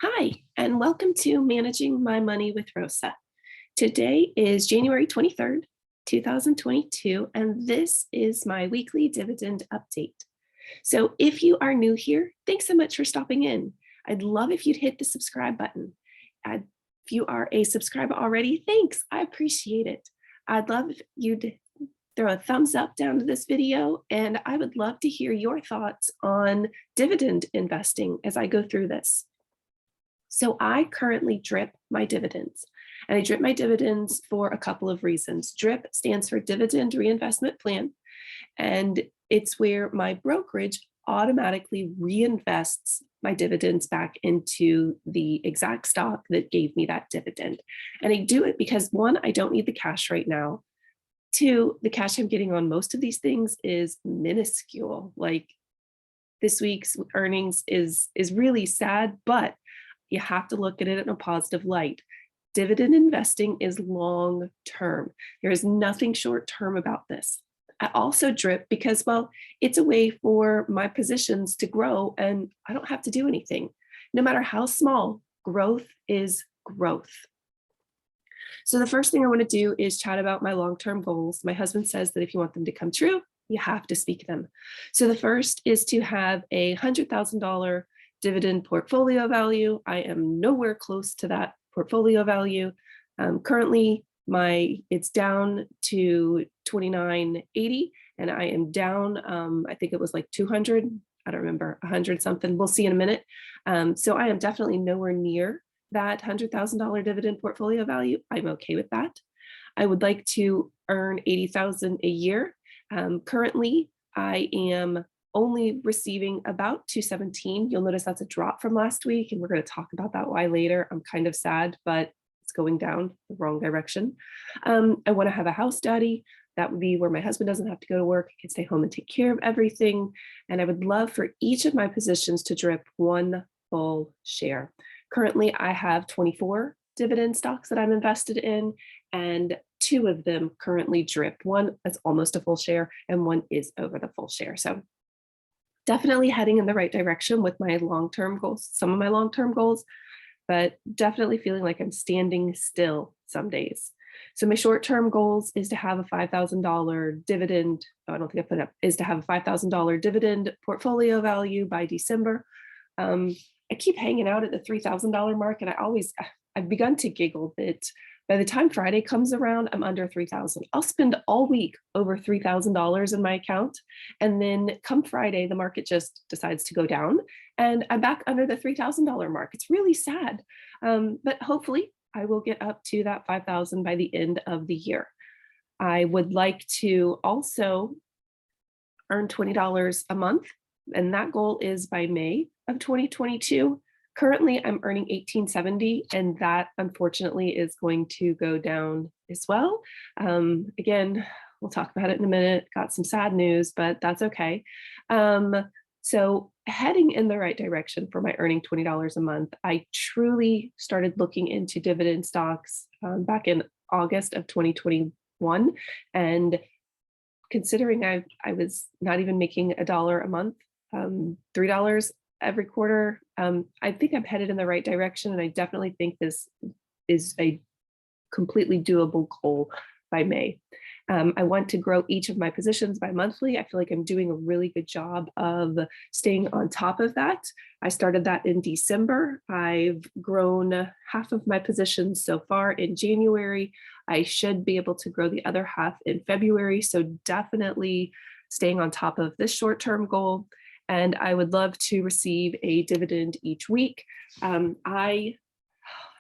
Hi, and welcome to Managing My Money with Rosa. Today is January 23rd, 2022, and this is my weekly dividend update. So if you are new here, thanks so much for stopping in. I'd love if you'd hit the subscribe button. If you are a subscriber already, thanks, I appreciate it. I'd love if you'd throw a thumbs up down to this video, and I would love to hear your thoughts on dividend investing as I go through this. So I currently drip my dividends, and I drip my dividends for a couple of reasons. DRIP stands for Dividend Reinvestment Plan, and it's where my brokerage automatically reinvests my dividends back into the exact stock that gave me that dividend. And I do it because one, I don't need the cash right now. Two, the cash I'm getting on most of these things is minuscule. Like this week's earnings is really sad, but you have to look at it in a positive light. Dividend investing is long term. There is nothing short term about this. I also drip because, well, it's a way for my positions to grow and I don't have to do anything. No matter how small, growth is growth. So the first thing I want to do is chat about my long-term goals. My husband says that if you want them to come true, you have to speak them. So the first is to have a $100,000 dividend portfolio value. I am nowhere close to that portfolio value. Currently, it's down to 2980, and I am down. I think it was like 200. I don't remember, 100 something. We'll see in a minute. So I am definitely nowhere near that $100,000 dividend portfolio value. I'm okay with that. I would like to earn 80,000 a year. Currently, I am only receiving about 217. You'll notice that's a drop from last week, and we're going to talk about that why later. I'm kind of sad, but it's going down the wrong direction. I want to have a house daddy. That would be where my husband doesn't have to go to work. He can stay home and take care of everything. And I would love for each of my positions to drip one full share. Currently, I have 24 dividend stocks that I'm invested in, and 2 of them currently drip. One is almost a full share, and one is over the full share. So definitely heading in the right direction with my long-term goals, some of my long-term goals, but definitely feeling like I'm standing still some days. So my short-term goals is to have a $5,000 dividend. Oh, I don't think I put it up, is to have a $5,000 dividend portfolio value by December. I keep hanging out at the $3,000 mark, and I've begun to giggle that by the time Friday comes around, I'm under 3,000. I'll spend all week over $3,000 in my account. And then come Friday, the market just decides to go down and I'm back under the $3,000 mark. It's really sad. But hopefully I will get up to that 5,000 by the end of the year. I would like to also earn $20 a month. And that goal is by May of 2022. Currently, I'm earning $1,870, and that unfortunately is going to go down as well. Again, we'll talk about it in a minute. Got some sad news, but that's okay. So heading in the right direction for my earning $20 a month. I truly started looking into dividend stocks back in August of 2021, and considering I was not even making $1 a month, $3 every quarter. I think I'm headed in the right direction, and I definitely think this is a completely doable goal by May. I want to grow each of my positions by monthly. I feel like I'm doing a really good job of staying on top of that. I started that in December. I've grown half of my positions so far in January. I should be able to grow the other half in February. So definitely staying on top of this short-term goal. And I would love to receive a dividend each week. I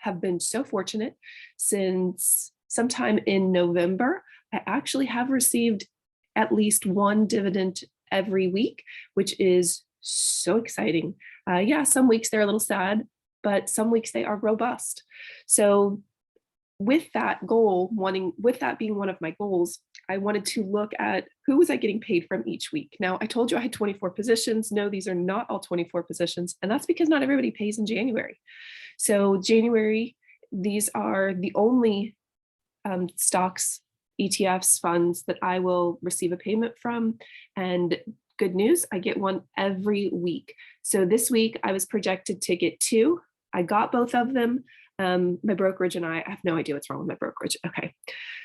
have been so fortunate since sometime in November. I actually have received at least one dividend every week, which is so exciting. Yeah, some weeks they're a little sad, but some weeks they are robust. So with that goal, with that being one of my goals, I wanted to look at who was I getting paid from each week. Now, I told you I had 24 positions. No, these are not all 24 positions. And that's because not everybody pays in January. So January, these are the only stocks, ETFs, funds that I will receive a payment from. And good news, I get one every week. So this week I was projected to get 2. I got both of them. My brokerage and I have no idea what's wrong with my brokerage. Okay.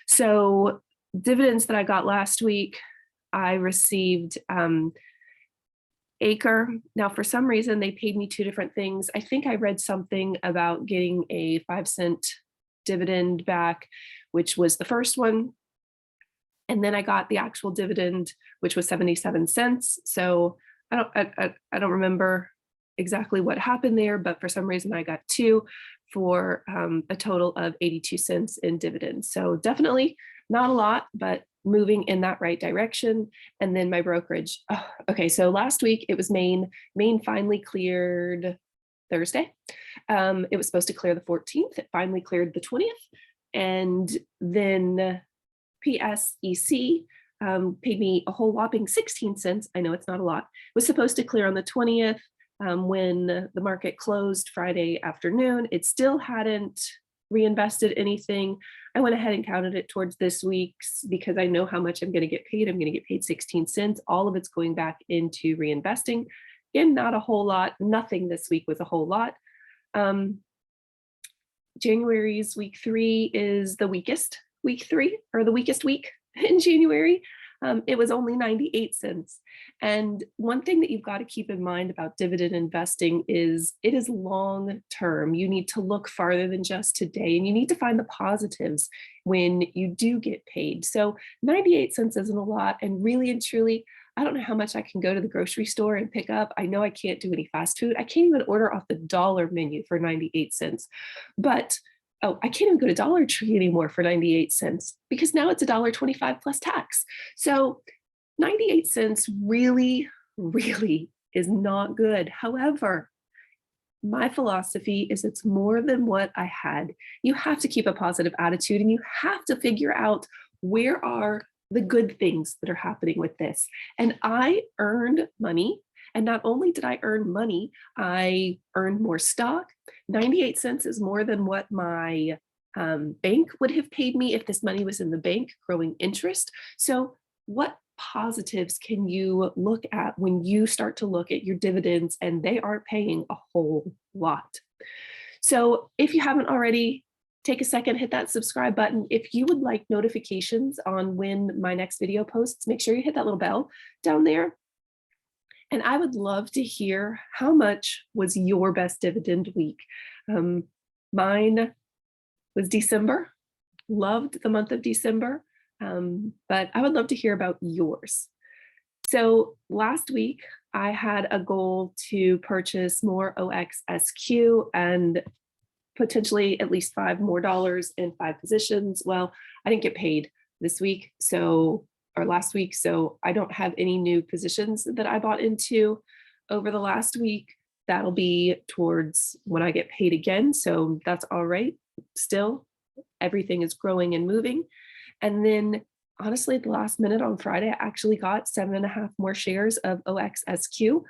So dividends that I got last week, I received Acre. Now, for some reason, they paid me two different things. I think I read something about getting a 5-cent dividend back, which was the first one. And then I got the actual dividend, which was 77 cents. So I don't remember exactly what happened there, but for some reason I got two for a total of 82 cents in dividends. So definitely not a lot, but moving in that right direction. And then my brokerage. Oh, okay, so last week it was Maine. Maine finally cleared Thursday. It was supposed to clear the 14th. It finally cleared the 20th. And then PSEC paid me a whole whopping 16 cents. I know it's not a lot. It was supposed to clear on the 20th when the market closed Friday afternoon. It still hadn't reinvested anything. I went ahead and counted it towards this week's because I know how much I'm going to get paid. I'm going to get paid 16 cents. All of it's going back into reinvesting. Again, not a whole lot. Nothing this week was a whole lot. January's week 3 is the weakest week 3, or the weakest week in January. It was only 98 cents. And one thing that you've got to keep in mind about dividend investing is it is long term. You need to look farther than just today, and you need to find the positives when you do get paid. So 98 cents isn't a lot. And really and truly, I don't know how much I can go to the grocery store and pick up. I know I can't do any fast food. I can't even order off the dollar menu for 98 cents. But oh, I can't even go to Dollar Tree anymore for 98 cents because now it's $1.25 plus tax. So 98 cents really, really is not good. However, my philosophy is it's more than what I had. You have to keep a positive attitude and you have to figure out where are the good things that are happening with this. And I earned money. And not only did I earn money, I earned more stock. 98 cents is more than what my bank would have paid me if this money was in the bank growing interest. So what positives can you look at when you start to look at your dividends and they aren't paying a whole lot? So if you haven't already, take a second, hit that subscribe button. If you would like notifications on when my next video posts, make sure you hit that little bell down there. And I would love to hear how much was your best dividend week. Mine was December. Loved the month of December, but I would love to hear about yours. So last week, I had a goal to purchase more OXSQ and potentially at least $5 more in 5 positions. Well, I didn't get paid this week, or last week, so I don't have any new positions that I bought into over the last week. That'll be towards when I get paid again, so that's all right. Still, everything is growing and moving. And then honestly, at the last minute on Friday, I actually got 7.5 more shares of OXSQ.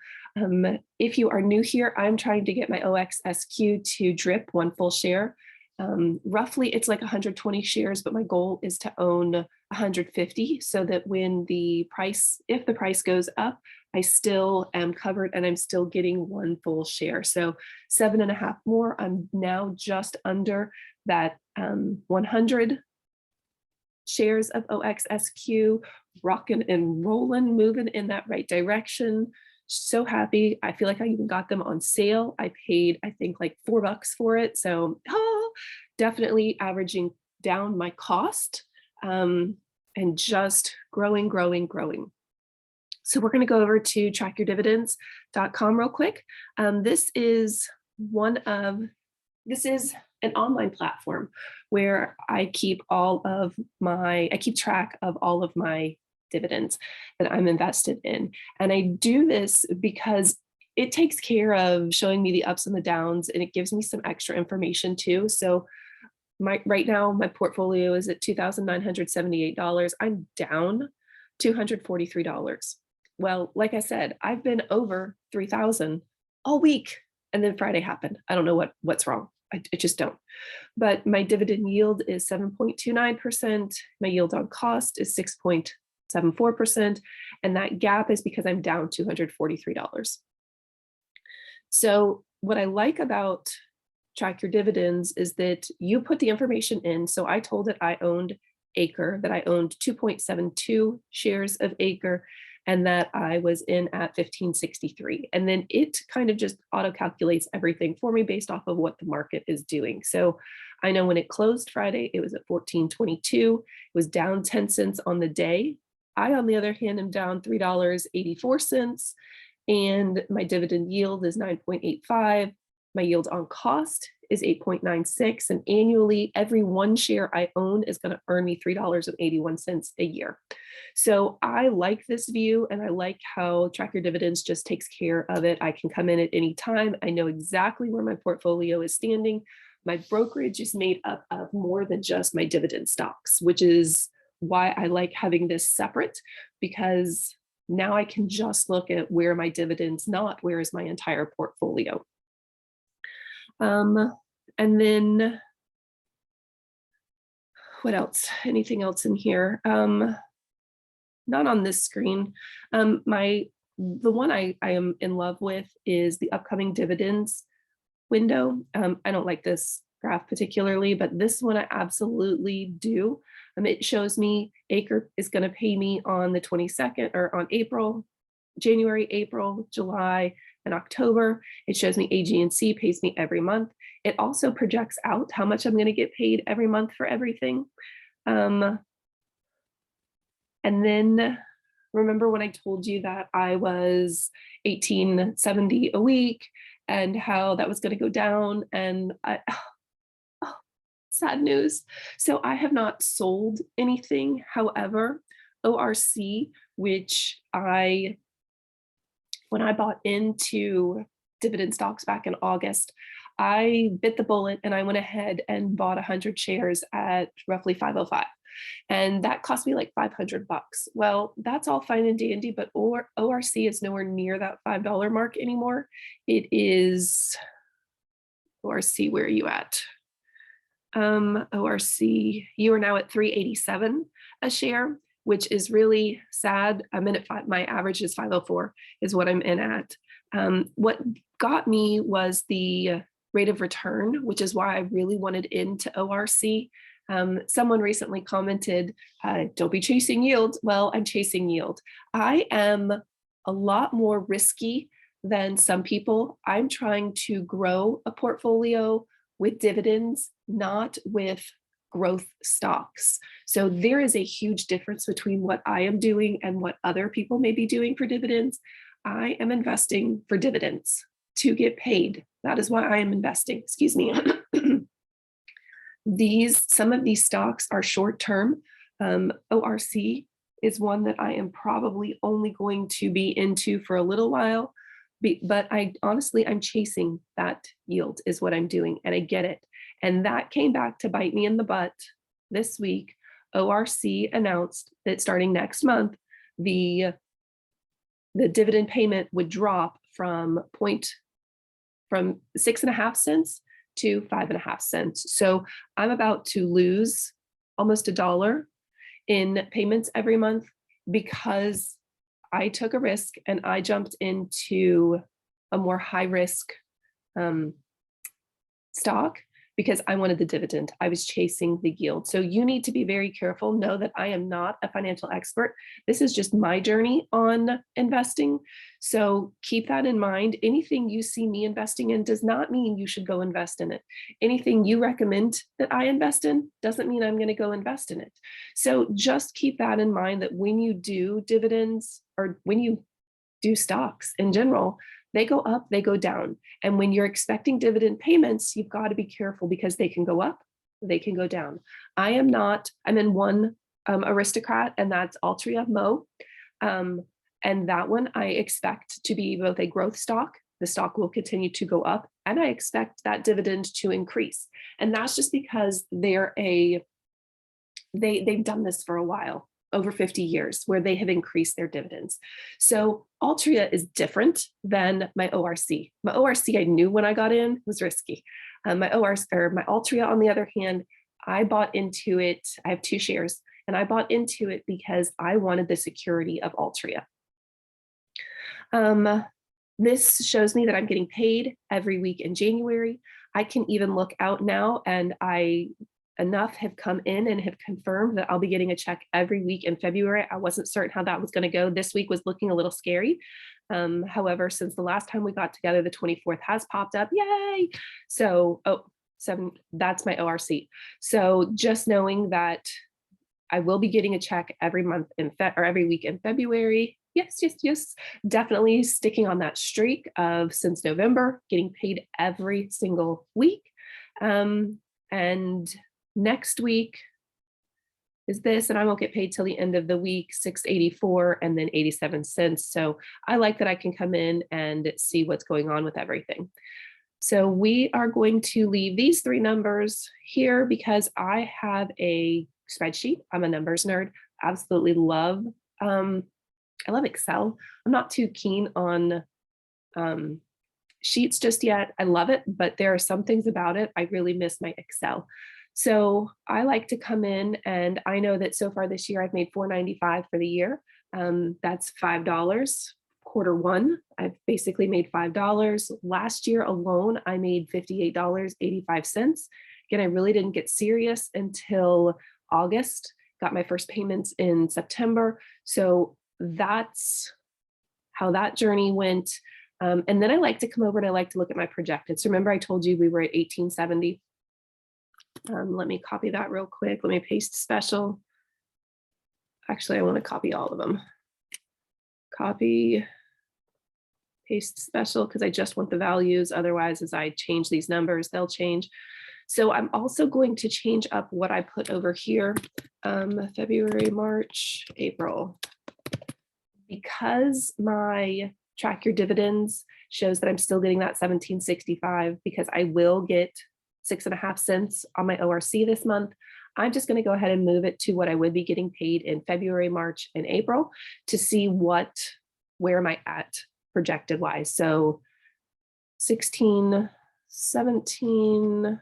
If you are new here, I'm trying to get my OXSQ to drip 1 full share. Roughly, it's like 120 shares, but my goal is to own 150 so that when if the price goes up, I still am covered and I'm still getting 1 full share. So 7.5 more. I'm now just under that 100 shares of OXSQ, rocking and rolling, moving in that right direction. So happy. I feel like I even got them on sale. I paid, I think, like $4 for it. So definitely averaging down my cost and just growing. So we're going to go over to trackyourdividends.com real quick. This is an online platform where I keep track of all of my dividends that I'm invested in. And I do this because it takes care of showing me the ups and the downs, and it gives me some extra information too. So right now, my portfolio is at $2,978. I'm down $243. Well, like I said, I've been over 3,000 all week, and then Friday happened. I don't know what's wrong. I just don't. But my dividend yield is 7.29%. My yield on cost is 6.74%. And that gap is because I'm down $243. So what I like about track your dividends is that you put the information in. So I told it I owned Acre, that I owned 2.72 shares of Acre, and that I was in at 1563. And then it kind of just auto calculates everything for me based off of what the market is doing. So I know when it closed Friday, it was at 1422. It was down 10 cents on the day. I, on the other hand, am down $3.84, and my dividend yield is 9.85. My yield on cost is 8.96, and annually, every one share I own is going to earn me $3.81 a year. So I like this view, and I like how Track Your Dividends just takes care of it. I can come in at any time. I know exactly where my portfolio is standing. My brokerage is made up of more than just my dividend stocks, which is why I like having this separate, because now I can just look at where my dividends, not where is my entire portfolio. And then what else? Anything else in here? Not on this screen. The one I am in love with is the upcoming dividends window. I don't like this graph particularly, but this one I absolutely do. It shows me Acre is going to pay me on the 22nd, or on January, April, July, and October. It shows me AG&C pays me every month. It also projects out how much I'm going to get paid every month for everything. And then remember when I told you that I was $18.70 a week and how that was going to go down, and sad news. So I have not sold anything. However, ORC, which when I bought into dividend stocks back in August, I bit the bullet and I went ahead and bought 100 shares at roughly 505. And that cost me like $500. Well, that's all fine and dandy, but ORC is nowhere near that $5 mark anymore. It is, ORC, where are you at? ORC, you are now at 387 a share, which is really sad. I'm in at my average is 504 is what I'm in at. What got me was the rate of return, which is why I really wanted into ORC. Someone recently commented, don't be chasing yield. Well, I'm chasing yield. I am a lot more risky than some people. I'm trying to grow a portfolio with dividends, not with growth stocks. So there is a huge difference between what I am doing and what other people may be doing for dividends. I am investing for dividends to get paid. That is why I am investing, excuse me. Some of these stocks are short term. ORC is one that I am probably only going to be into for a little while, but I'm chasing that yield is what I'm doing, and I get it. And that came back to bite me in the butt this week. ORC announced that starting next month, the dividend payment would drop from 6.5 cents to 5.5 cents. So I'm about to lose almost $1 in payments every month because I took a risk and I jumped into a more high risk stock because I wanted the dividend. I was chasing the yield. So you need to be very careful. Know that I am not a financial expert. This is just my journey on investing. So keep that in mind. Anything you see me investing in does not mean you should go invest in it. Anything you recommend that I invest in doesn't mean I'm going to go invest in it. So just keep that in mind, that when you do dividends, or when you do stocks in general, they go up, they go down. And when you're expecting dividend payments, you've got to be careful because they can go up, they can go down. I'm in one aristocrat, and that's Altria Mo. And that one I expect to be both a growth stock. The stock will continue to go up, and I expect that dividend to increase. And that's just because they've done this for a while, over 50 years, where they have increased their dividends. So Altria is different than my ORC. My ORC, I knew when I got in, was risky. My Altria, on the other hand, I bought into it. I have 2 shares, and I bought into it because I wanted the security of Altria. This shows me that I'm getting paid every week in January. I can even look out now, and enough have come in and have confirmed that I'll be getting a check every week in February. I wasn't certain how that was going to go. This week was looking a little scary. However, since the last time we got together, the 24th has popped up. Yay! So, that's my ORC. So just knowing that I will be getting a check every month or every week in February. Yes, yes, yes. Definitely sticking on that streak of since November, getting paid every single week. And next week is this, and I won't get paid till the end of the week, $6.84 and then 87 cents. So I like that I can come in and see what's going on with everything. So we are going to leave these three numbers here because I have a spreadsheet. I'm a numbers nerd. Absolutely love, I love Excel. I'm not too keen on sheets just yet. I love it, but there are some things about it I really miss my Excel. So I like to come in, and I know that so far this year I've made $4.95 for the year. That's $5. Quarter one, I've basically made $5. Last year alone, I made $58.85. Again, I really didn't get serious until August, got my first payments in September. So that's how that journey went. And then I like to come over and I like to look at my projected. So remember I told you we were at 1870. Let me copy that real quick. Let me paste special. Actually, I want to copy all of them. Copy, paste special, because I just want the values. Otherwise, as I change these numbers, they'll change. So I'm also going to change up what I put over here, February, March, April, because my track your dividends shows that I'm still getting that 1765, because I will get 6.5 cents on my ORC this month. I'm just going to go ahead and move it to what I would be getting paid in February, March, and April to see where am I at projected wise. So 16, 17,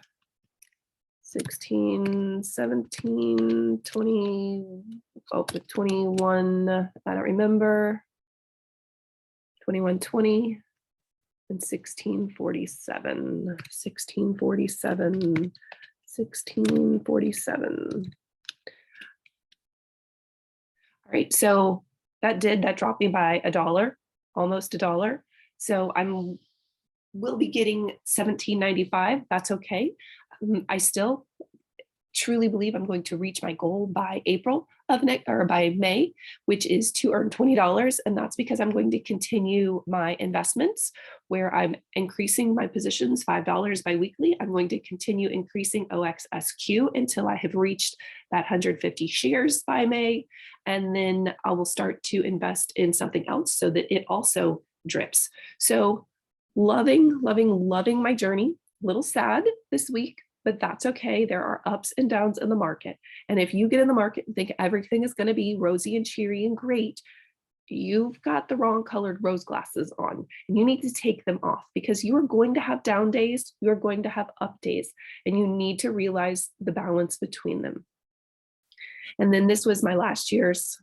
16, 17, 20, 21, I don't remember, 21, 20, and 1647, 1647, 1647. All right, so that dropped me by $1, almost $1. So will be getting $17.95. That's okay. I still truly believe I'm going to reach my goal by April of by May, which is to earn $20. And that's because I'm going to continue my investments where I'm increasing my positions $5 biweekly. I'm going to continue increasing OXSQ until I have reached that 150 shares by May. And then I will start to invest in something else so that it also drips. So loving, loving, loving my journey. A little sad this week, but that's okay. There are ups and downs in the market. And if you get in the market and think everything is going to be rosy and cheery and great, you've got the wrong colored rose glasses on, and you need to take them off, because you are going to have down days, you're going to have up days, and you need to realize the balance between them. And then this was my last year's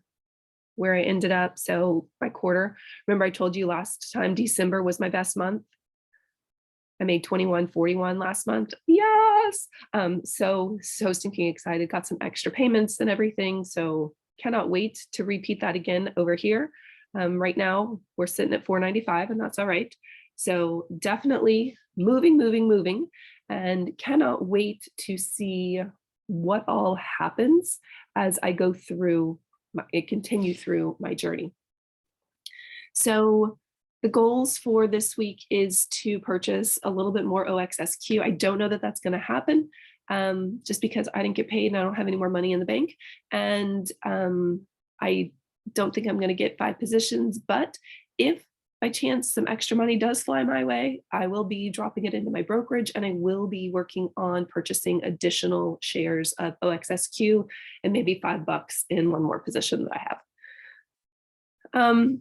where I ended up. So my quarter, remember I told you last time December was my best month. I made 21.41 last month. Yes. So stinking excited, got some extra payments and everything. So cannot wait to repeat that again over here. Right now we're sitting at 495, and that's all right. So definitely moving, and cannot wait to see what all happens as I go through continue through my journey. So the goals for this week is to purchase a little bit more OXSQ. I don't know that that's going to happen just because I didn't get paid and I don't have any more money in the bank. And I don't think I'm going to get 5 positions, but if by chance some extra money does fly my way, I will be dropping it into my brokerage, and I will be working on purchasing additional shares of OXSQ and maybe $5 in one more position that I have.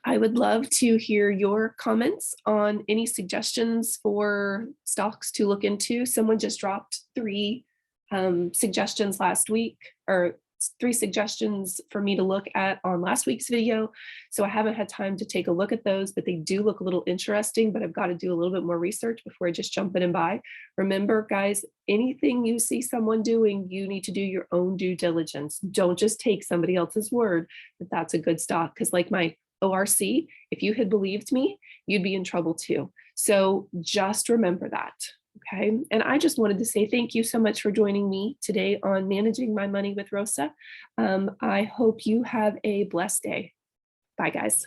I would love to hear your comments on any suggestions for stocks to look into. Someone just dropped 3 suggestions last week, or three suggestions for me to look at on last week's video. So I haven't had time to take a look at those, but they do look a little interesting, but I've got to do a little bit more research before I just jump in and buy. Remember, guys, anything you see someone doing, you need to do your own due diligence. Don't just take somebody else's word that that's a good stock, because like my ORC, if you had believed me, you'd be in trouble too. So just remember that. Okay. And I just wanted to say thank you so much for joining me today on Managing My Money with Rosa. I hope you have a blessed day. Bye, guys.